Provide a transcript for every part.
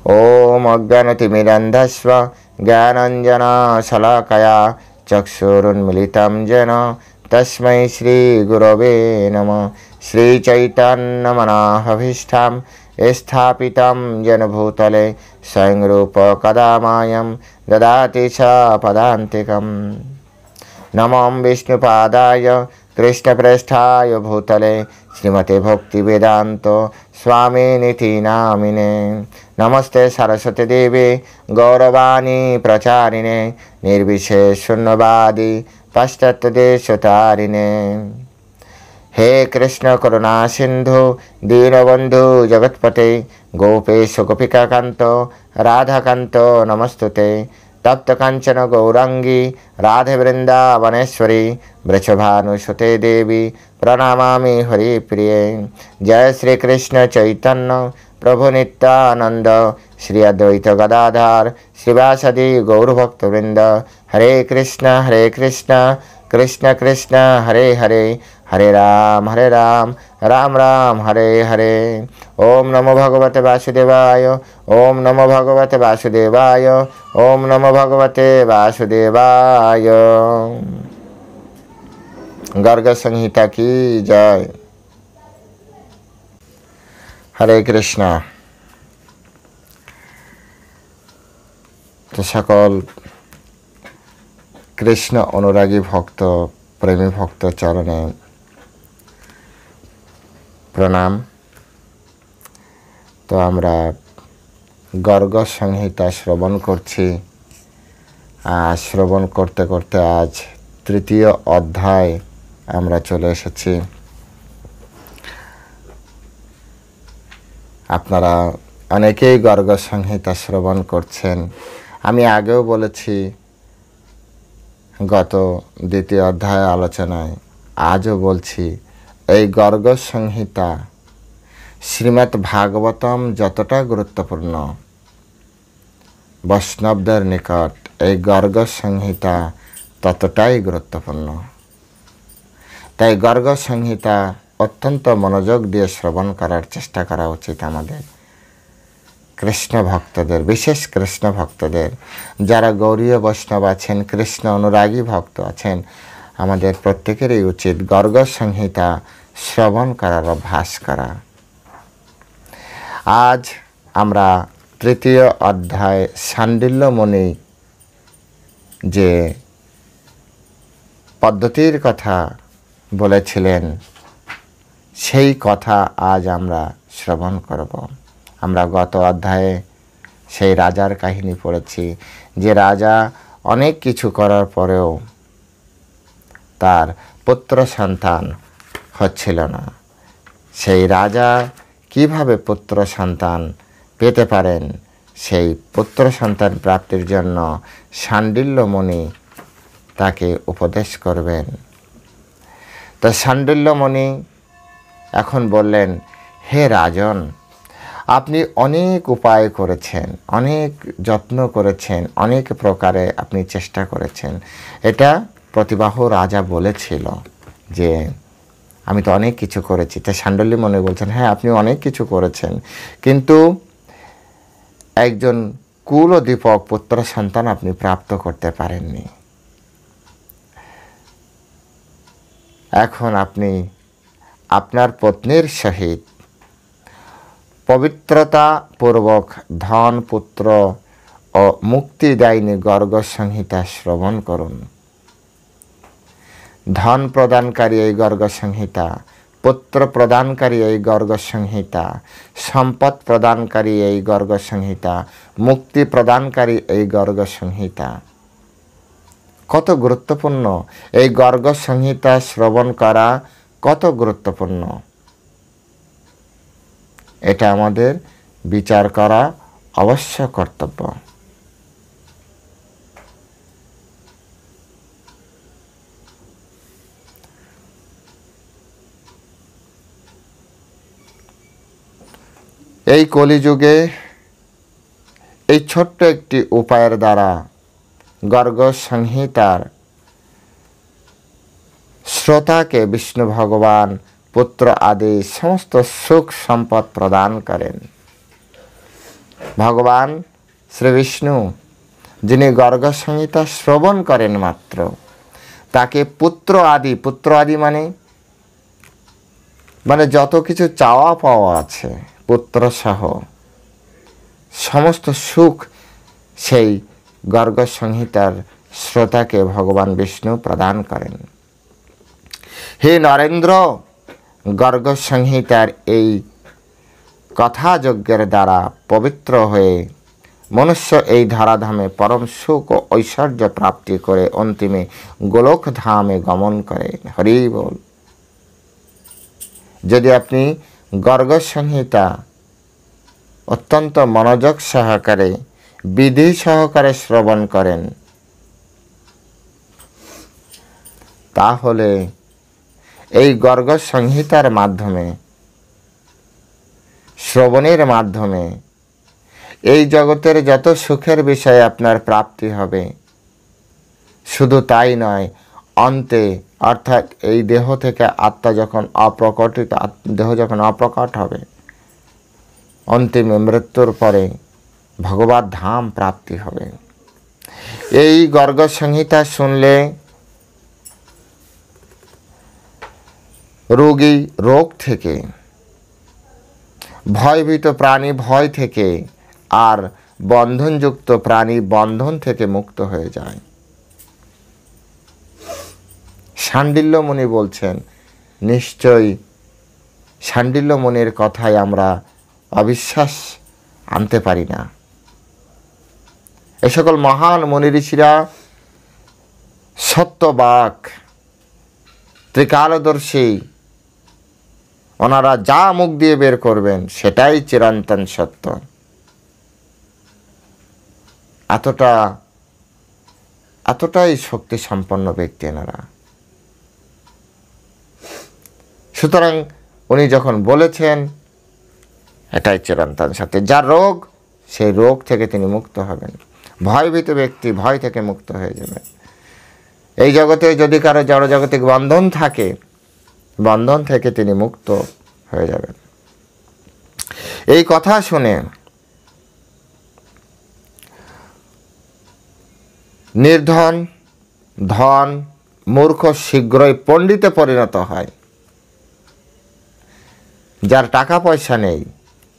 ओम अज्ञानतिमिरन्धस्व ज्ञानाञ्जनशलाकया चक्षुरुन्मीलितं येन तस्मै श्रीगुरवे नमः। श्रीचैतन्यमनोभीष्टं स्थापितं येन भूतले स्वयं रूप कदा मायं ददाति च पदान्तिकम्। नमो विष्णुपादाय कृष्णप्रेष्ठाय भूतले श्रीमते भक्तिवेदान्त स्वामिनिति नामिने। नमस्ते सरस्वती देवी गौरवाणी प्रचारिणे निर्विशेषशून्यवादी पाश्चात्यदेशतारिणे। हे कृष्ण करुणा सिंधु दीनबंधु जगत्पते गोपेश गोपिकाकांत राधाकांत नमस्तुते। तप्त कांचन गौरांगी राधे वृंदावनेश्वरी वृषभानुसुते देवी प्रणमामि हरिप्रिये। जय श्री कृष्ण चैतन्य प्रभु नित्यानंद श्री अद्वैत गदाधर श्रीवासदि गौरभक्तवृंद। हरे कृष्ण कृष्ण कृष्ण हरे हरे हरे राम राम राम हरे हरे। ओम नमो भगवते वासुदेवाय ओम नमो भगवते वासुदेवाय ओम नमो भगवते वासुदेवाय। गर्ग संहिता की जय। हरे कृष्णा। तो सकल कृष्ण अनुरागी भक्त प्रेमी भक्त चरणे प्रणाम। तो आमरा गर्ग संहिता श्रवण करछि। श्रवण करते करते आज तृतीय अध्याय आमरा चले एसेछि। आपनारा अनेकेई गर्ग संहिता श्रवण करछेन। आमी आगेও বলেছি गत द्वितीय अध्याय आलोचनाय आजও বলছি এই गर्ग संहिता श्रीमद् भागवतम যতটা গুরুত্বপূর্ণ বৈষ্ণবদের নিকট এই गर्ग संहिता ততটাই গুরুত্বপূর্ণ। তাই गर्ग संहिता अत्यंत मनोयोग दिए श्रवण करार चेष्टा करा उचित आमादेर कृष्ण भक्तদের विशेष कृष्ण भक्तদের যারা गौरीय वैष्णव आছেন कृष्ण अनुरागी भक्त आছেন आमादेर प्रत्येकेरই उचित गर्ग संहिता श्रवण करार अभ्यास करा। आज आमरा तृतीय अध्याय शाण्डिल्यमुनि जे पद्धतिर कथा বলেছিলেন সেই কথা आज आमरा श्रवण करब। আমরা গত অধ্যায়ে সেই রাজার কাহিনী পড়েছি যে রাজা অনেক কিছু করার পরেও তার পুত্র সন্তান হচ্ছিল না। সেই রাজা কিভাবে পুত্র সন্তান পেতে পারেন সেই পুত্র সন্তান প্রাপ্তির জন্য শাণ্ডিল্য মুনি তাকে উপদেশ করবেন। তো শাণ্ডিল্য মুনি এখন বললেন, হে রাজন, আপনি অনেক উপায় করেছেন, অনেক যত্ন করেছেন, অনেক প্রকারে আপনি চেষ্টা করেছেন। এটা প্রতিবাহু রাজা বলেছিল যে আমি তো অনেক কিছু করেছি। তাই শাণ্ডিল্য মুনি বলছেন, হ্যাঁ আপনি অনেক কিছু করেছেন, কিন্তু একজন কুলদীপক পুত্র সন্তান আপনি প্রাপ্ত করতে পারেননি। এখন আপনি আপনার পত্নীর সহিত पवित्रता पूर्वक धन पुत्र और मुक्तिदायिनी गर्ग संहिता श्रवण करुन। धन प्रदानकारी এই गर्ग संहिता, पुत्र प्रदानकारी এই गर्ग संहिता, सम्पद प्रदानकारी এই गर्ग संहिता, मुक्ति प्रदानकारी এই गर्ग संहिता कत गुरुत्वपूर्ण। এই गर्ग संहिता श्रवण करा कत गुरुत्वपूर्ण এটা আমাদের বিচার করা অবশ্য কর্তব্য। এই কলিযুগে এই ছোট্ট একটি উপায়ের দ্বারা गर्ग संहितार श्रोताके विष्णु भगवान पुत्र आदि समस्त सुख सम्पद प्रदान करें। ভগবান শ্রী বিষ্ণু যিনি গর্গ সংহিতা শ্রবণ করেন মাত্র, তাকে পুত্র আদি মানে যত কিছু চাওয়া পাওয়া আছে পুত্র সহ সমস্ত সুখ সেই গর্গ সংহিতার শ্রোতাকে ভগবান বিষ্ণু প্রদান করেন। হে নরেন্দ্র, গর্গ সংহিতার এই কথাযজ্ঞের দ্বারা পবিত্র হয়ে মনুষ্য এই ধরাধামে পরম সুখ ও ঐশ্বর্য প্রাপ্তি করে অন্তিমে গোলক ধামে গমন করে। হরি বল। যদি আপনি গর্গ সংহিতা অত্যন্ত মনোযোগ সহকারে বিধি সহকারে শ্রবণ করেন, তাহলে এই গর্গ সংহিতার মাধ্যমে, শ্রবণের মাধ্যমে এই জগতের যত সুখের বিষয়ে আপনার প্রাপ্তি হবে, শুধু তাই নয়, অন্তে অর্থাৎ এই দেহ থেকে আত্মা যখন অপ্রকটিত, দেহ যখন অপ্রকট হবে, অন্তিমে মৃত্যুর পরে ভগবত ধাম প্রাপ্তি হবে। এই গর্গ সংহিতা শুনলে রোগী রোগ থেকে, ভয়ভীত প্রাণী ভয় থেকে, আর বন্ধনযুক্ত প্রাণী বন্ধন থেকে মুক্ত হয়ে যায়। শাণ্ডিল্য মুনি বলছেন, নিশ্চয়ই শাণ্ডিল্য মুনির কথায় আমরা অবিশ্বাস আনতে পারি না। এ সকল মহান মুনি ঋষিরা সত্যবাক, ত্রিকালদর্শী, ওনারা যা মুখ দিয়ে বের করবেন সেটাই চিরন্তন সত্য। এতটাই শক্তি সম্পন্ন ব্যক্তি এনারা। সুতরাং উনি যখন বলেছেন এটাই চিরন্তন সত্য। যার রোগ, সেই রোগ থেকে তিনি মুক্ত হবেন। ভয়ভীত ব্যক্তি ভয় থেকে মুক্ত হয়ে যাবেন। এই জগতে যদি কারো জড়জাগতিক বন্ধন থাকে, বন্ধন থেকে তিনি মুক্ত হয়ে যাবেন। এই কথা শুনে নির্ধন, ধন, মূর্খ শীঘ্রই পণ্ডিতে পরিণত হয়। যার টাকা পয়সা নেই,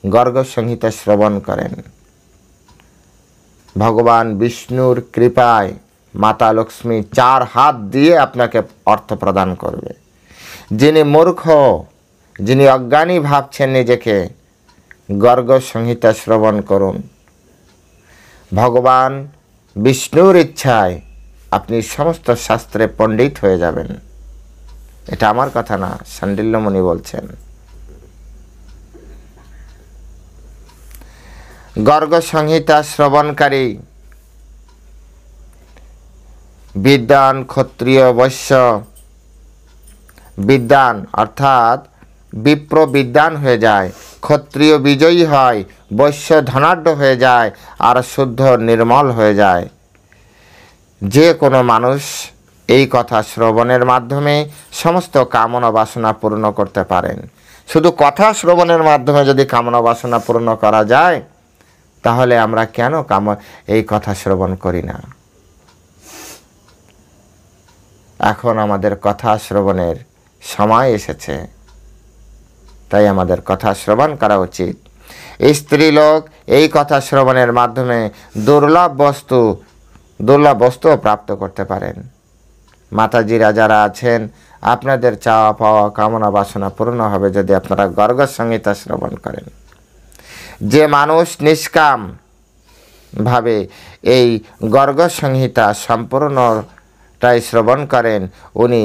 গর্গ সংহিতা শ্রবণ করেন, ভগবান বিষ্ণুর কৃপায় মাতা লক্ষ্মী 4 হাত দিয়ে আপনাকে অর্থ প্রদান করবে। যিনি মূর্খ, যিনি অজ্ঞানী ভাবছেন নিজেকে, গর্গ সংহিতা শ্রবণ করুন। ভগবান বিষ্ণুর ইচ্ছায় আপনি সমস্ত শাস্ত্রে পণ্ডিত হয়ে যাবেন। এটা আমার কথা না, শাণ্ডিল্য মুনি বলছেন। গর্গ সংহিতা শ্রবণকারী বিদ্বান, ক্ষত্রিয়, বৈশ্য, বিদ্বান অর্থাৎ বিপ্র বিদ্বান হয়ে যায়, ক্ষত্রিয় বিজয়ী হয়, বৈশ্য ধনাঢ্য হয়ে যায়, আর শুদ্ধ নির্মল হয়ে যায়। যে কোনো মানুষ এই কথা শ্রবণের মাধ্যমে সমস্ত কামনা বাসনা পূর্ণ করতে পারেন। শুধু কথা শ্রবণের মাধ্যমে যদি কামনা বাসনা পূর্ণ করা যায়, তাহলে আমরা কেন এই কথা শ্রবণ করি না? এখন আমাদের কথা শ্রবণের সময় এসেছে, তাই আমাদের কথা শ্রবণ করা উচিত। স্ত্রীলোক এই কথা শ্রবণের মাধ্যমে দুর্লভ বস্তু প্রাপ্ত করতে পারেন। মাতাজিরা যারা আছেন, আপনাদের চাওয়া পাওয়া কামনা বাসনা পূর্ণ হবে যদি আপনারা গর্গ সংহিতা শ্রবণ করেন। যে মানুষ নিষ্কাম ভাবে এই গর্গ সংহিতা সম্পূর্ণটাই শ্রবণ করেন, উনি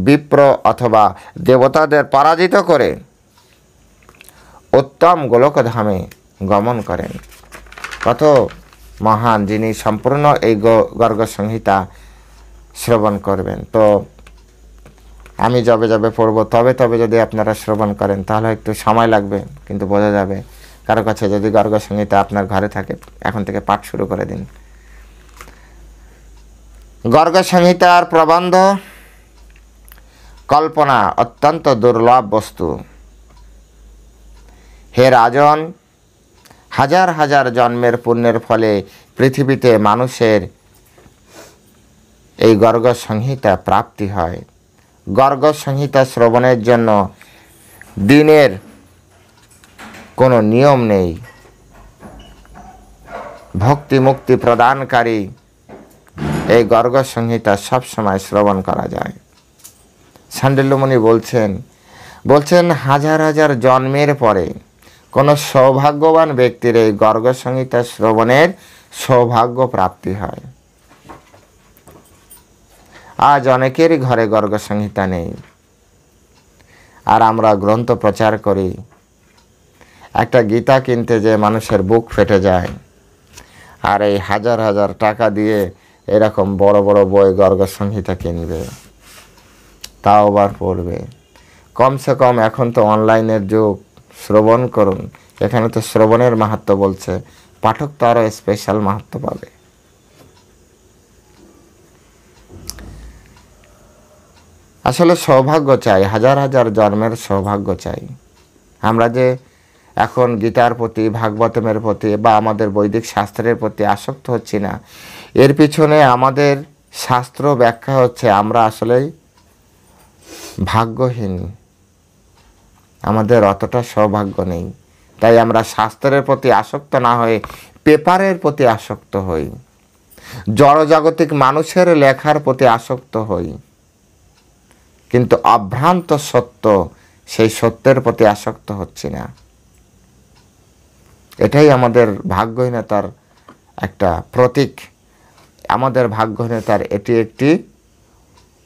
বিপ্র অথবা দেবতাদের পরাজিত করে উত্তম গোলকধামে গমন করেন। কত মহান যিনি সম্পূর্ণ এই গর্গ সংহিতা শ্রবণ করবেন। তো আমি যবে পড়ব তবে যদি আপনারা শ্রবণ করেন, তাহলে একটু সময় লাগবে, কিন্তু বোঝা যাবে। কারো কাছে যদি গর্গ সংহিতা আপনার ঘরে থাকে, এখন থেকে পাঠ শুরু করে দিন। গর্গ সংহিতার প্রবন্ধ কল্পনা অত্যন্ত দুর্লভ বস্তু। হে রাজন, হাজার হাজার জন্মের পুণ্যের ফলে পৃথিবীতে মানুষের এই গর্গ সংহিতা প্রাপ্তি হয়। গর্গ সংহিতা শ্রবণের জন্য দিনের কোনো নিয়ম নেই। ভক্তি মুক্তি প্রদানকারী এই গর্গ সংহিতা সবসময় শ্রবণ করা যায়। শাণ্ডিল্যমুনি বলছেন হাজার হাজার জন্মের পরে কোনো সৌভাগ্যবান ব্যক্তির এই গর্গ সংহিতা শ্রবণের সৌভাগ্য প্রাপ্তি হয়। আজ অনেকেরই ঘরে গর্গ সংহিতা নেই, আর আমরা গ্রন্থ প্রচার করি। একটা গীতা কিনতে যে মানুষের বুক ফেটে যায়, আর এই হাজার হাজার টাকা দিয়ে এরকম বড় বড় বই গর্গ সংহিতা কিনবে, তাও আবার পড়বে। কমসে কম এখন তো অনলাইনের যুগ, শ্রবণ করুন। এখানে তো শ্রবণের মাহাত্ম্য বলছে, পাঠক তো আরও স্পেশাল মাহাত্ম্য পাবে। আসলে সৌভাগ্য চাই, হাজার হাজার জন্মের সৌভাগ্য চাই। আমরা যে এখন গীতার প্রতি, ভাগবতমের প্রতি বা আমাদের বৈদিক শাস্ত্রের প্রতি আসক্ত হচ্ছি না, এর পিছনে আমাদের শাস্ত্র ব্যাখ্যা হচ্ছে আমরা আসলেই ভাগ্যহীন, আমাদের অতটা সৌভাগ্য নেই। তাই আমরা শাস্ত্রের প্রতি আসক্ত না হয়ে পেপারের প্রতি আসক্ত হই, জড়জাগতিক মানুষের লেখার প্রতি আসক্ত হই, কিন্তু অভ্রান্ত সত্য, সেই সত্যের প্রতি আসক্ত হচ্ছি না। এটাই আমাদের ভাগ্যহীনতার একটা প্রতীক। আমাদের ভাগ্যহীনতার এটি একটি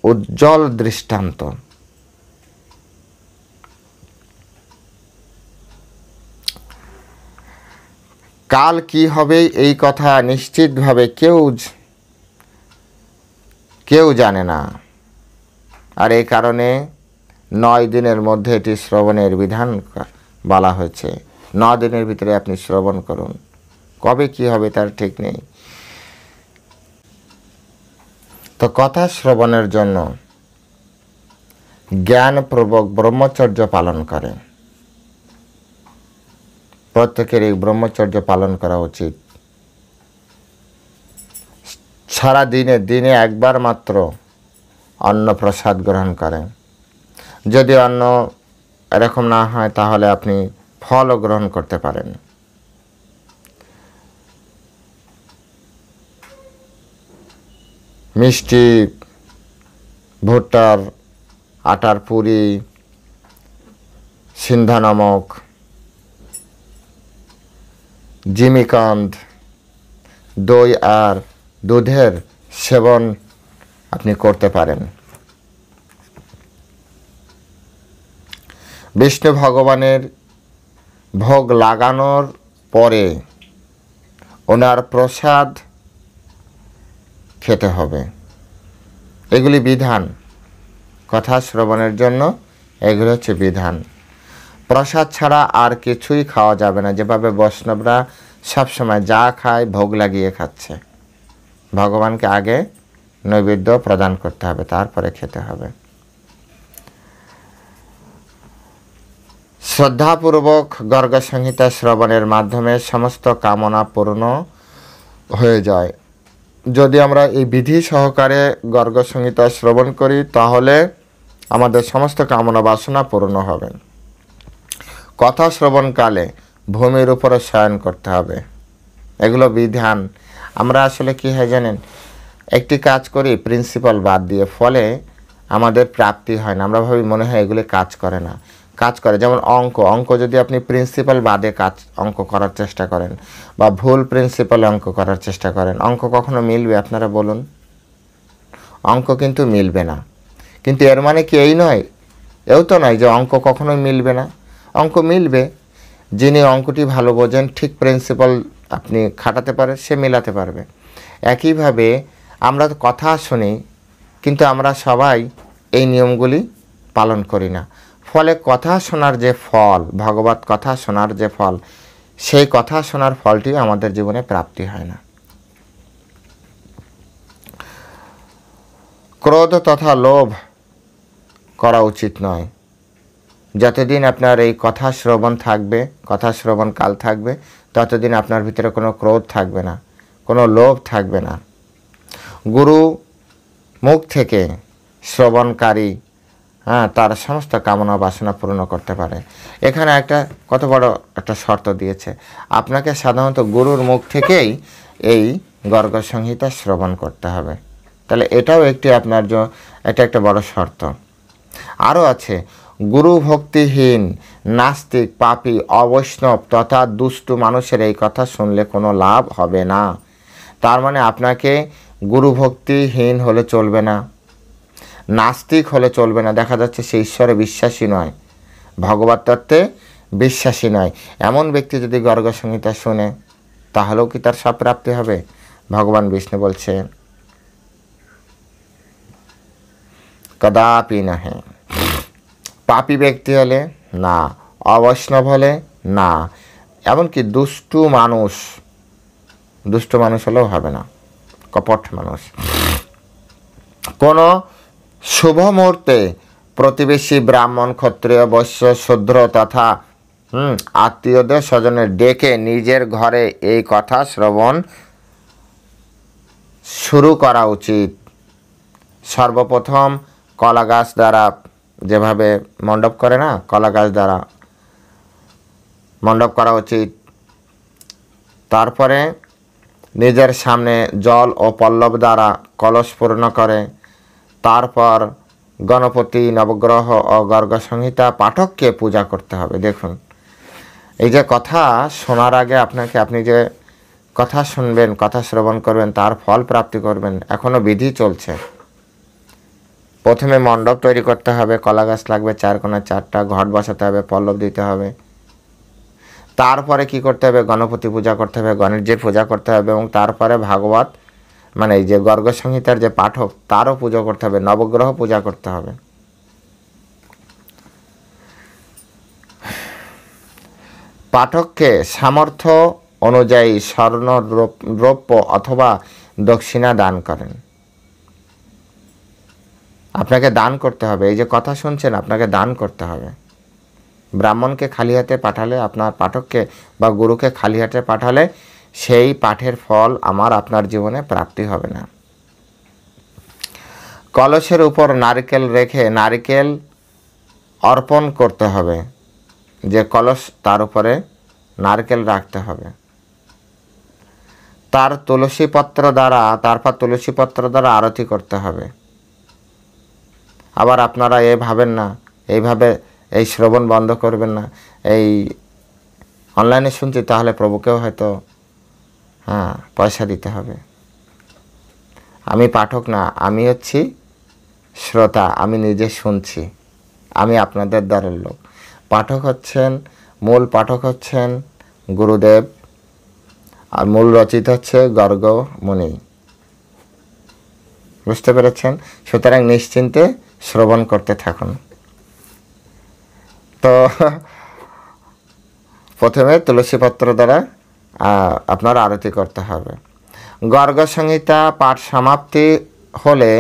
উজ্জ্বল দৃষ্টান্ত। কাল কি হবে এই কথা নিশ্চিতভাবে কেউ জানে না, আর এই কারণে 9 দিনের মধ্যে এটি শ্রবণের বিধান বলা হয়েছে। 9 দিনের ভিতরে আপনি শ্রবণ করুন। কবে কি হবে তার ঠিক নেই। তো কথা শ্রবণের জন্য জ্ঞানপূর্বক ব্রহ্মচর্য পালন করেন। প্রত্যেকের এই ব্রহ্মচর্য পালন করা উচিত। সারা দিনে একবার মাত্র অন্ন প্রসাদ গ্রহণ করেন। যদি অন্ন এরকম না হয় তাহলে আপনি ফলও গ্রহণ করতে পারেন। মিষ্টি, ভুট্টার আটার পুরি, সিন্ধা নমক, জিমিকান্দ, দই আর দুধের সেবন আপনি করতে পারেন। বিষ্ণু ভগবানের ভোগ লাগানোর পরে ওনার প্রসাদ খেতে হবে। এগুলি বিধান। কথা শ্রবণের জন্য এগুলো হচ্ছে বিধান। প্রসাদ ছাড়া আর কিছুই খাওয়া যাবে না। যেভাবে বৈষ্ণবরা সবসময় যা খায় ভোগ লাগিয়ে খাচ্ছে, ভগবানকে আগে নৈবেদ্য প্রদান করতে হবে, তারপরে খেতে হবে। শ্রদ্ধাপূর্বক গর্গ সংহিতা শ্রবণের মাধ্যমে সমস্ত কামনা পূর্ণ হয়ে যায়। যদি আমরা এই বিধি সহকারে গর্গ সংহিতা শ্রবণ করি তাহলে আমাদের সমস্ত কামনা বাসনা পূর্ণ হবে। কথা শ্রবণকালে ভূমির উপরে শয়ন করতে হবে। এগুলো বিধান। আমরা আসলে কি হয় জানেন, একটি কাজ করি প্রিন্সিপাল বাদ দিয়ে, ফলে আমাদের প্রাপ্তি হয় না। আমরা ভাবি মনে হয় এগুলি কাজ করে না, কাজ করে। যেমন অঙ্ক যদি আপনি প্রিন্সিপাল বাদে অঙ্ক করার চেষ্টা করেন বা ভুল প্রিন্সিপাল অঙ্ক করার চেষ্টা করেন, অঙ্ক কখনো মিলবে? আপনারা বলুন। অঙ্ক কিন্তু মিলবে না। কিন্তু এর মানে কি এই নয়, এও তো নয় যে অঙ্ক কখনোই মিলবে না। অঙ্ক মিলবে। যিনি অঙ্কটি ভালো বোঝেন, ঠিক প্রিন্সিপাল আপনি খাটাতে পারে, সে মেলাতে পারবে। একইভাবে আমরা কথা শুনি, কিন্তু আমরা সবাই এই নিয়মগুলি পালন করি না। ফলে কথা শোনার যে ফল, ভগবত কথা শোনার যে ফল, সেই কথা শোনার ফলটি আমাদের জীবনে প্রাপ্তি হয় না। ক্রোধ তথা লোভ করা উচিত নয়। যতদিন আপনার এই কথা শ্রবণ থাকবে, কথা শ্রবণ কাল থাকবে, ততদিন আপনার ভিতরে কোনো ক্রোধ থাকবে না, কোনো লোভ থাকবে না। গুরু মুখ থেকে শ্রবণকারী তার সমস্ত কামনা বাসনা পূর্ণ করতে পারে। এখানে একটা কত বড় একটা শর্ত দিয়েছে, আপনাকে সাধারণত গুরুর মুখ থেকেই এই গর্গ সংহিতা শ্রবণ করতে হবে। তাহলে এটাও একটি আপনার এটা একটা বড় শর্ত। আরও আছে, গুরু ভক্তিহীন, নাস্তিক, পাপী, অবৈষ্ণব তথা দুষ্টু মানুষের এই কথা শুনলে কোনো লাভ হবে না। তার মানে আপনাকে গুরু ভক্তিহীন হলে চলবে না, নাস্তিক হলে চলবে না। দেখা যাচ্ছে সে ঈশ্বরে বিশ্বাসী নয়, ভগবত তত্ত্বে বিশ্বাসী নয়। এমন ব্যক্তি যদি গর্গ সংহিতা শুনে, তাহলেও কি তার সব প্রাপ্তি হবে? ভগবান বিষ্ণু বলছে কদাপি নহে। পাপী ব্যক্তি হলে না, অবৈষ্ণব হলে না, এমনকি দুষ্টু মানুষ হলেও হবে না, কপট মানুষ। কোনো শুভ মুহূর্তে প্রতিবেশী ব্রাহ্মণ, ক্ষত্রিয়, বৈশ্য, শূদ্র তথা আত্মীয়দের স্বজনের ডেকে নিজের ঘরে এই কথা শ্রবণ শুরু করা উচিত। সর্বপ্রথম কলা গাছ দ্বারা যেভাবে মণ্ডপ করে না, কলা গাছ দ্বারা মণ্ডপ করা উচিত। তারপরে নিজের সামনে জল ও পল্লব দ্বারা কলস পূর্ণ করে, তারপর গণপতি, নবগ্রহ ও গর্গ সংহিতা পাঠককে পূজা করতে হবে। দেখুন, এই যে কথা শোনার আগে আপনি যে কথা শুনবেন, কথা শ্রবণ করবেন, তার ফল প্রাপ্তি করবেন, এখনো বিধি চলছে। প্রথমে মণ্ডপ তৈরি করতে হবে, কলা গাছ লাগবে 4 কোণা 4টা, ঘট বসাতে হবে, পল্লব দিতে হবে। তারপরে কি করতে হবে? গণপতি পূজা করতে হবে, গণেশজির পূজা করতে হবে, এবং তারপরে ভাগবত মানে এই যে গর্গ সংহিতার যে পাঠক তারও পূজা করতে হবে, নবগ্রহ পূজা করতে হবে। পাঠককে সামর্থ্য অনুযায়ী স্বর্ণ, রৌপ্য অথবা দক্ষিণা দান করেন। আপনাকে দান করতে হবে, এই যে কথা শুনছেন আপনাকে দান করতে হবে। ব্রাহ্মণকে খালি হাতে পাঠালে, আপনার পাঠককে বা গুরুকে খালি হাতে পাঠালে সেই পাঠের ফল আপনার জীবনে প্রাপ্তি হবে না। কলসের উপর নারকেল রেখে নারকেল অর্পণ করতে হবে, যে কলস তার উপরে নারকেল রাখতে হবে। তারপর তুলসী পত্র দ্বারা আরতি করতে হবে। আবার আপনারা ভাবেন না, এইভাবে এই শ্রবণ বন্ধ করবেন না, এই অনলাইনে শুনছি তাহলে প্রভুকেও হয়তো পয়সা দিতে হবে। আমি পাঠক না, আমি হচ্ছি শ্রোতা, আমি নিজে শুনছি, আমি আপনাদের দ্বারের লোক। মূল পাঠক হচ্ছেন গুরুদেব, আর মূল রচিত হচ্ছে গর্গ মুনি। বুঝতে পেরেছেন? সুতরাং নিশ্চিন্তে শ্রবণ করতে থাকুন। তো প্রথমে তুলসীপত্র দ্বারা আপনার আরতি করতে হবে। গর্গ সংহিতা পাঠ সমাপ্তি হলে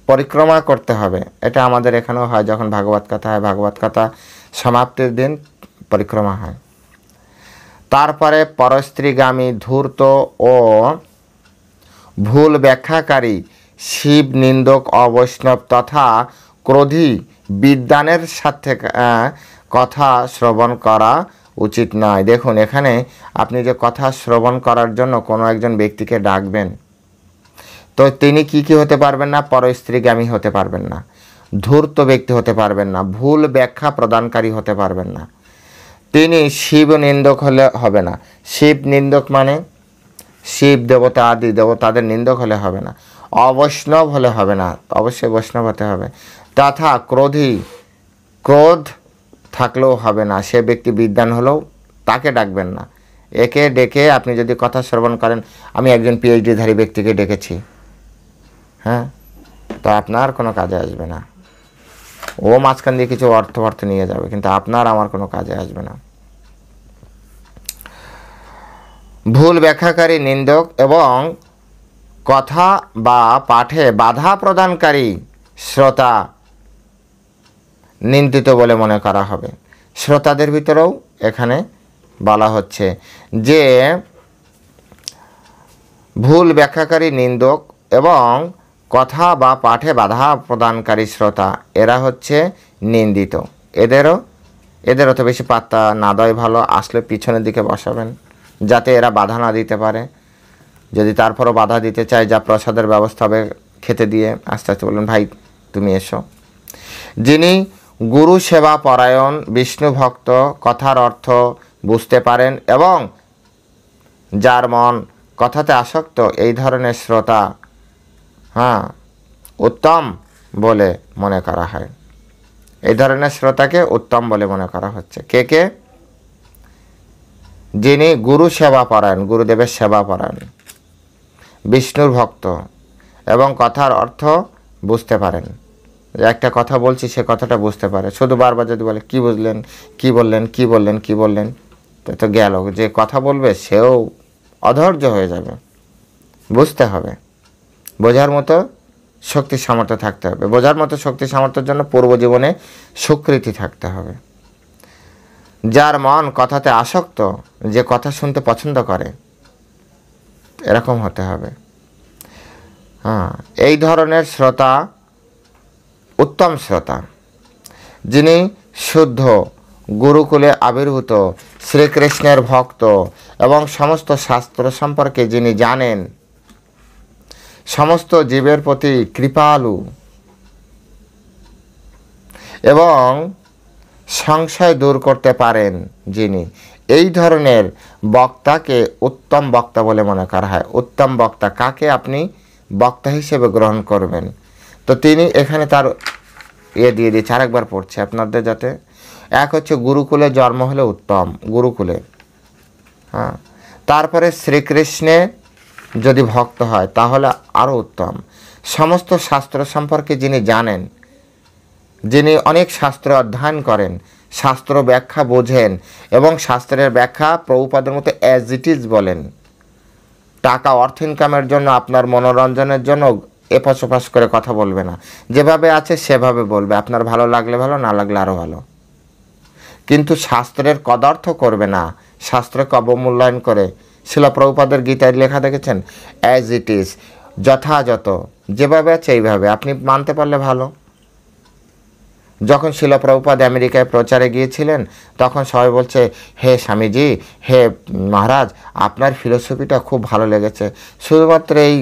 পরিক্রমা করতে হবে। এটা আমাদের এখানেও হয়, যখন ভাগবত কথা হয়, ভাগবত কথা সমাপ্তির দিন পরিক্রমা হয়। তারপরে পরস্ত্রীগামী, ধূর্ত ও ভুল ব্যাখ্যাকারী, শিব নিন্দক, অবৈষ্ণব তথা ক্রোধী বিদ্বানের সাথে কথা শ্রবণ করা উচিত নয়। দেখুন, এখানে আপনি যে কথা শ্রবণ করার জন্য কোনো একজন ব্যক্তিকে ডাকবেন, তো তিনি কি হতে পারবেন না? পরস্ত্রীগামী হতে পারবেন না, ধূর্ত ব্যক্তি হতে পারবেন না, ভুল ব্যাখ্যা প্রদানকারী হতে পারবেন না, তিনি শিব নিন্দক হলে হবে না। শিব নিন্দক মানে শিব দেবতা আদি দেবতাদের নিন্দক হলে হবে না, অবৈষ্ণব হলে হবে না, অবশ্যই বৈষ্ণব হতে হবে। তথা ক্রোধী, ক্রোধ থাকলেও হবে না, সে ব্যক্তি বিদ্বান হলেও তাকে ডাকবেন না। একে ডেকে আপনি যদি কথা শ্রবণ করেন, আমি একজন পিএইচডিধারী ব্যক্তিকে ডেকেছি, তো আপনার কোনো কাজে আসবে না। ও মাঝখান দিয়ে কিছু অর্থ নিয়ে যাবে, কিন্তু আপনার আমার কোনো কাজে আসবে না। ভুল ব্যাখ্যাকারী, নিন্দক এবং কথা বা পাঠে বাধা প্রদানকারী শ্রোতা নিন্দিত বলে মনে করা হবে। শ্রোতাদের ভিতরেও এখানে বলা হচ্ছে যে ভুল ব্যাখ্যাকারী, নিন্দক এবং কথা বা পাঠে বাধা প্রদানকারী শ্রোতা এরা হচ্ছে নিন্দিত। এদেরও তো বেশি পাত্তা না দেওয়াই ভালো। আসলে পিছনের দিকে বসাবেন যাতে এরা বাধা না দিতে পারে। যদি তারপরও বাধা দিতে চায়, যা প্রসাদের ব্যবস্থা হবে খেতে দিয়ে আস্তে আস্তে বলুন, ভাই তুমি এসো। যিনি গুরু সেবা পরায়ণ, বিষ্ণু ভক্ত, কথার অর্থ বুঝতে পারেন এবং যার মন কথাতে আসক্ত, এই ধরনের শ্রোতা উত্তম বলে মনে করা হয়। এই ধরনের শ্রোতাকে উত্তম বলে মনে করা হচ্ছে। কে? যিনি গুরু সেবা পরায়ণ, গুরুদেবের সেবা পরায়ণ, বিষ্ণুর ভক্ত এবং কথার অর্থ বুঝতে পারেন। একটা কথা বলছি সে কথাটা বুঝতে পারে। শুধু বারবার যদি বলে কি বুঝলেন, কি বললেন, কি বললেন, কি বললেন, তো গেল। যে কথা বলবে সেও অধৈর্য হয়ে যাবে। বুঝতে হবে, বোঝার মতো শক্তি সামর্থ্য থাকতে হবে। বোঝার মতো শক্তি সামর্থ্যের জন্য পূর্বজীবনে স্বীকৃতি থাকতে হবে। যার মন কথাতে আসক্ত, যে কথা শুনতে পছন্দ করে, এরকম হতে হবে। এই ধরনের শ্রোতা উত্তম শ্রোতা। যিনি শুদ্ধ, গুরুকুলে আবির্ভূত, শ্রীকৃষ্ণের ভক্ত এবং সমস্ত শাস্ত্র সম্পর্কে যিনি জানেন, সমস্ত জীবের প্রতি কৃপালু এবং সংশয় দূর করতে পারেন যিনি, এই ধরনের বক্তাকে উত্তম বক্তা বলে মনে করা হয়। উত্তম বক্তা কাকে আপনি বক্তা হিসেবে গ্রহণ করবেন? তো তিনি এখানে তার দিয়ে দিয়েছে, আরেকবার পড়ছে আপনাদের যাতে। এক হচ্ছে গুরুকুলে জন্ম হলে উত্তম, গুরুকুলে। তারপরে শ্রীকৃষ্ণে যদি ভক্ত হয় তাহলে আরও উত্তম। সমস্ত শাস্ত্র সম্পর্কে যিনি জানেন, যিনি অনেক শাস্ত্র অধ্যয়ন করেন, শাস্ত্র ব্যাখ্যা বোঝেন এবং শাস্ত্রের ব্যাখ্যা প্রভুপাদের মতো অ্যাজ ইট ইজ বলেন। টাকা অর্থ ইনকামের জন্য, আপনার মনোরঞ্জনের জন্য এপাশ ওপাশ করে কথা বলবে না। যেভাবে আছে সেভাবে বলবে, আপনার ভালো লাগলে ভালো, না লাগলে আরও ভালো। কিন্তু শাস্ত্রের কদার্থ করবে না, শাস্ত্রকে অবমূল্যায়ন করে। শিলা প্রভুপাদের গীতায় লেখা দেখেছেন, অ্যাজ ইট ইজ, যথাযথ, যেভাবে আছে এইভাবে আপনি মানতে পারলে ভালো। যখন শিলা প্রভুপাদ আমেরিকায় প্রচারে গিয়েছিলেন তখন সবাই বলছে, হে স্বামীজি, হে মহারাজ, আপনার ফিলোসফিটা খুব ভালো লেগেছে, শুধুমাত্র এই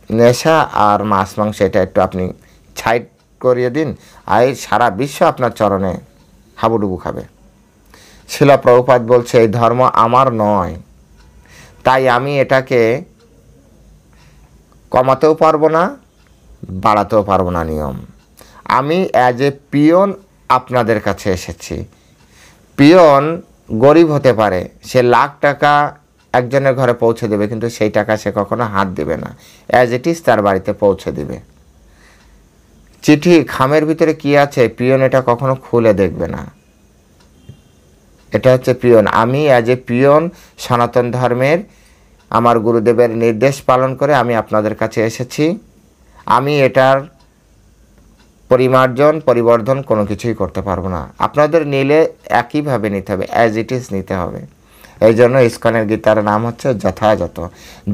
নেশা আর মাছ মাংস এটা একটু আপনি ছাইড করিয়ে দিন, আর সারা বিশ্ব আপনার চরণে হাবুডুবু খাবে। শিলা প্রভুপাদ বলছে, এই ধর্ম আমার নয়, তাই আমি এটাকে কমাতেও পারবো না, বাড়াতেও পারবো না নিয়ম। আমি অ্যাজ এ পিয়ন আপনাদের কাছে এসেছি। পিয়ন গরিব হতে পারে, সে লাখ টাকা একজনের ঘরে পৌঁছে দেবে, কিন্তু সেই টাকা সে কখনো হাত দেবে না, অ্যাজ ইট ইজ তার বাড়িতে পৌঁছে দেবে। চিঠি খামের ভিতরে কি আছে, পিয়ন এটা কখনো খুলে দেখবে না। এটা হচ্ছে পিয়ন। আমি অ্যাজ এ পিয়ন সনাতন ধর্মের আমার গুরুদেবের নির্দেশ পালন করে আমি আপনাদের কাছে এসেছি। আমি এটার পরিমার্জন পরিবর্ধন কোনো কিছুই করতে পারবো না। আপনাদের নিলে একইভাবে নিতে হবে, অ্যাজ ইট ইজ নিতে হবে। এই জন্য ইসকনের গীতার নাম হচ্ছে যথাযথ,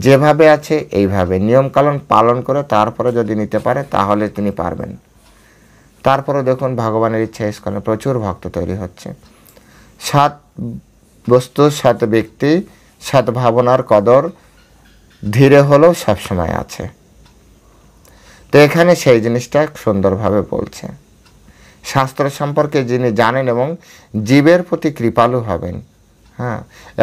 যেভাবে আছে এইভাবে নিয়মকানুন পালন করে তারপরে যদি নিতে পারে তাহলে তিনি পারবেন। তারপরে দেখুন ভগবানের ইচ্ছা ইসকনে প্রচুর ভক্ত তৈরি হচ্ছে। সৎ বস্তু, সৎ ব্যক্তি, সৎ ভাবনার কদর ধীরে হলেও সবসময় আছে। তো এখানে সেই জিনিসটা সুন্দরভাবে বলছে। শাস্ত্র সম্পর্কে যিনি জানেন এবং জীবের প্রতি কৃপালু হবেন,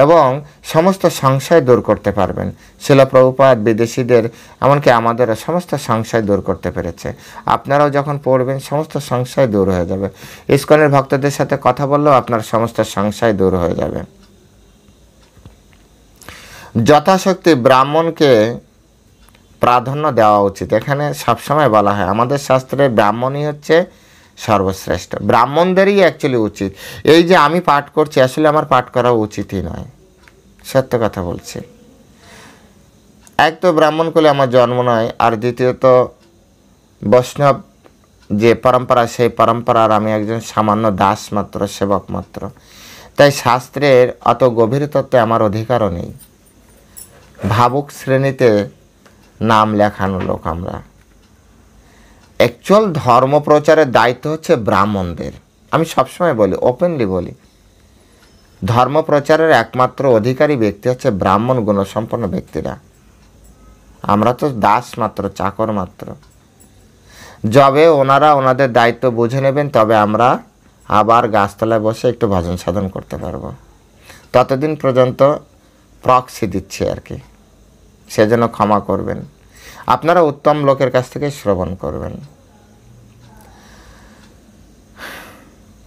এবং সমস্ত সংশয় দূর করতে পারবেন। শিলা প্রভুপাদ বিদেশিদের, এমনকি আমাদেরও সমস্ত সংশয় দূর করতে পেরেছে। আপনারাও যখন পড়বেন সমস্ত সংশয় দূর হয়ে যাবে। ইসকনের ভক্তদের সাথে কথা বললেও আপনার সমস্ত সংশয় দূর হয়ে যাবে। যথাশক্তি ব্রাহ্মণকে প্রাধান্য দেওয়া উচিত। এখানে সবসময় বলা হয় আমাদের শাস্ত্রে ব্রাহ্মণই হচ্ছে সর্বশ্রেষ্ঠ, ব্রাহ্মণদেরই অ্যাকচুয়ালি উচিত। এই যে আমি পাঠ করছি, আসলে আমার পাঠ করা উচিতই নয়, সত্য কথা বলছি। এক তো ব্রাহ্মণ কুলে আমার জন্ম নয়, আর দ্বিতীয়ত বৈষ্ণব যে পরম্পরা, সেই পরম্পরার আমি একজন সামান্য দাস মাত্র, সেবক মাত্র। তাই শাস্ত্রের অত গভীর তত্ত্বে আমার অধিকারও নেই। ভাবুক শ্রেণীতে নাম লেখানো লোক আমরা। অ্যাকচুয়াল ধর্ম প্রচারের দায়িত্ব হচ্ছে ব্রাহ্মণদের। আমি সবসময় বলি, ওপেনলি বলি, ধর্ম প্রচারের একমাত্র অধিকারী ব্যক্তি হচ্ছে ব্রাহ্মণ গুণসম্পন্ন ব্যক্তিরা। আমরা তো দাস মাত্র, চাকর মাত্র। যবে ওনারা ওনাদের দায়িত্ব বুঝে নেবেন, তবে আমরা আবার গাছতলায় বসে একটু ভজন সাধন করতে পারবো। ততদিন পর্যন্ত প্রক্সি দিচ্ছি আর কি, সেজন্য ক্ষমা করবেন। আপনারা উত্তম লোকের কাছ থেকে শ্রবণ করবেন।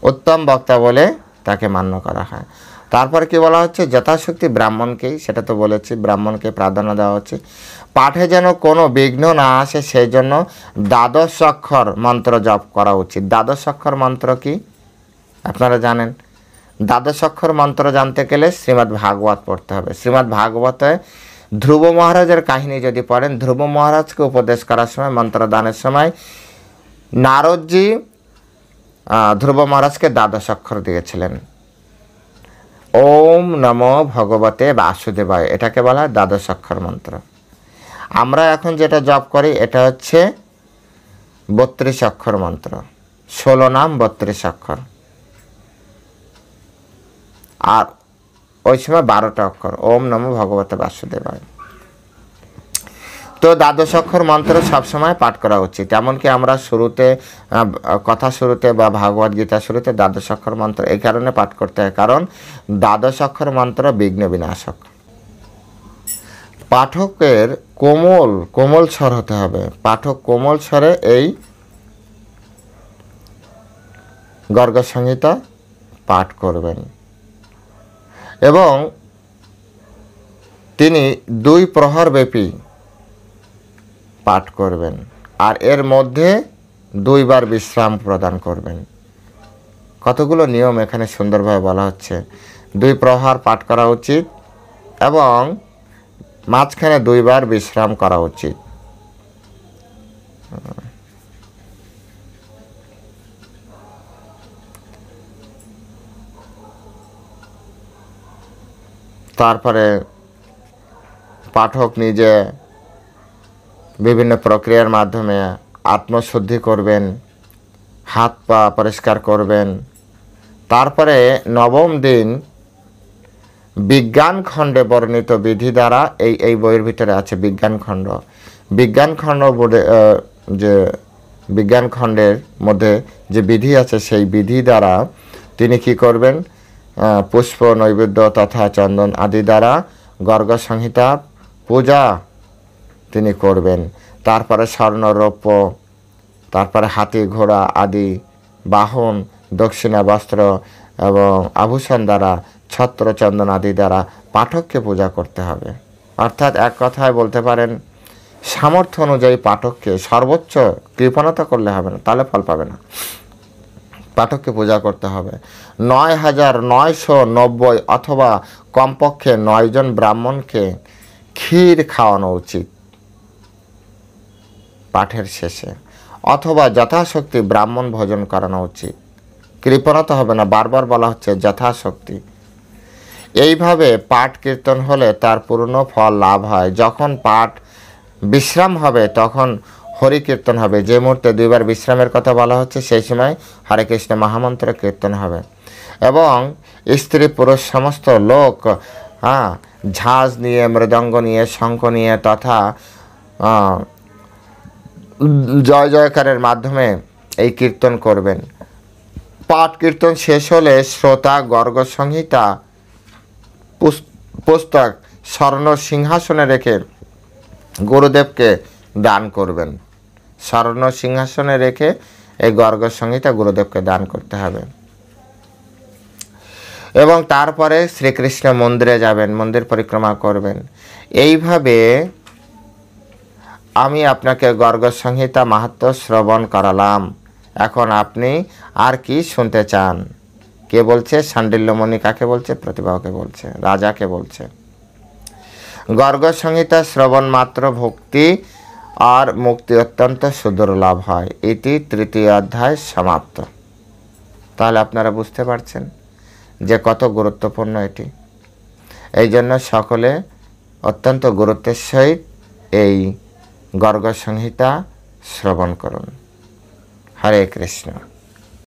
উত্তম বক্তা বলে তাকে মান্য করা হয়। তারপর কি বলা হচ্ছে? যথাশক্তি ব্রাহ্মণকেই, সেটা তো বলেছি, ব্রাহ্মণকে প্রাধান্য দেওয়া হচ্ছে। পাঠে যেন কোনো বিঘ্ন না আসে সেই জন্য দ্বাদশ অক্ষর মন্ত্র জপ করা উচিত। দ্বাদশ অক্ষর মন্ত্র কি আপনারা জানেন? দ্বাদশ অক্ষর মন্ত্র জানতে গেলে শ্রীমদ্ ভাগবত পড়তে হবে। শ্রীমদ্ ভাগবতে ধ্রুব মহারাজের কাহিনী যদি পড়েন, ধ্রুব মহারাজকে উপদেশ করার সময়, মন্ত্রদানের সময় নারদজি ধ্রুব মহারাজকে দ্বাদশ অক্ষর দিয়েছিলেন। ওম নমো ভগবতে বাসুদেবায়, এটাকে বলা হয় দ্বাদশ অক্ষর মন্ত্র। আমরা এখন যেটা জপ করি এটা হচ্ছে 32 অক্ষর মন্ত্র, 16 নাম 32 অক্ষর, আর ওই সময় 12টা অক্ষর, ওম নমো ভগবতে বাসুদেবায়। তো দ্বাদশ অক্ষর মন্ত্র সবসময় পাঠ করা উচিত। এমনকি আমরা শুরুতে, কথা শুরুতে বা ভাগবত গীতা শুরুতে দ্বাদশ অক্ষর মন্ত্র এই কারণে পাঠ করতে হয়, কারণ দ্বাদশ অক্ষর মন্ত্র বিঘ্ন বিনাশক। পাঠকের কোমল স্বর হতে হবে। পাঠক কোমল স্বরে এই গর্গ সংহিতা পাঠ করবেন এবং তিনি 2 প্রহর ব্যাপী পাঠ করবেন, আর এর মধ্যে 2 বার বিশ্রাম প্রদান করবেন। কতগুলো নিয়ম এখানে সুন্দরভাবে বলা হচ্ছে। 2 প্রহর পাঠ করা উচিত এবং মাঝখানে 2 বার বিশ্রাম করা উচিত। তারপরে পাঠক নিজে বিভিন্ন প্রক্রিয়ার মাধ্যমে আত্মশুদ্ধি করবেন, হাত পা পরিষ্কার করবেন। তারপরে 9ম দিন বিজ্ঞান খণ্ডে বর্ণিত বিধি দ্বারা, এই বইয়ের ভিতরে আছে বিজ্ঞান খণ্ড, বিজ্ঞান খণ্ড যে বিজ্ঞান খণ্ডের মধ্যে যে বিধি আছে সেই বিধি দ্বারা তিনি কি করবেন? পুষ্প নৈবেদ্য তথা চন্দন আদি দ্বারা গর্গ সংহিতা পূজা তিনি করবেন। তারপরে স্বর্ণ রৌপ্য, তারপরে হাতি ঘোড়া আদি বাহন, দক্ষিণা বস্ত্র এবং আভূষণ দ্বারা, ছত্র চন্দন আদি দ্বারা পাঠককে পূজা করতে হবে। অর্থাৎ এক কথায় বলতে পারেন, সামর্থ্য অনুযায়ী পাঠককে সর্বোচ্চ কৃপণতা করলে হবে না, তাহলে ফল পাবে না। পাঠককে পূজা করতে হবে। 9990 অথবা কমপক্ষে 9 জন ব্রাহ্মণকে ক্ষীর খাওয়ানো উচিত পাঠের শেষে, অথবা যথাশক্তি ব্রাহ্মণ ভোজন করানো উচিত। কৃপণতা হবে না, বারবার বলা হচ্ছে যথাশক্তি। এইভাবে পাঠ কীর্তন হলে তার পূর্ণ ফল লাভ হয়। যখন পাঠ বিশ্রাম হবে তখন হরি কীর্তন হবে। যে মুহূর্তে 2 বার বিশ্রামের কথা বলা হচ্ছে সেই সময় হরে কৃষ্ণ মহামন্ত্র কীর্তন হবে এবং স্ত্রী পুরুষ সমস্ত লোক ঝাঁজ নিয়ে, মৃদঙ্গ নিয়ে, শঙ্খ নিয়ে তথা জয় জয়কারের মাধ্যমে এই কীর্তন করবেন। পাঠ কীর্তন শেষ হলে শ্রোতা গর্গ সংহিতা পুস্তক স্বর্ণ সিংহাসনে রেখে গুরুদেবকে দান করবেন। স্বর্ণ সিংহাসনে রেখে এই গর্গ সংহিতা গুরুদেবকে দান করতে হবে এবং তারপরে শ্রীকৃষ্ণ মন্দিরে যাবেন, মন্দির পরিক্রমা করবেন। এইভাবে আমি আপনাকে গর্গ সংহিতা মাহাত্ম্য শ্রবণ করালাম। এখন আপনি আর কি শুনতে চান? কে বলছে? শাণ্ডিল্যমণি কাকে বলছে? প্রতিভাকে বলছে, রাজাকে বলছে। গর্গ সংহিতা শ্রবণ মাত্র ভক্তি আর মুক্তি অত্যন্ত সুদুর্লভ হয়। এটি 3য় অধ্যায় সমাপ্ত। তাহলে আপনারা বুঝতে পারছেন যে কত গুরুত্বপূর্ণ এটি। এই জন্য সকলে অত্যন্ত গুরুত্বের সহিত এই গর্গ সংহিতা শ্রবণ করুন। হরে কৃষ্ণ।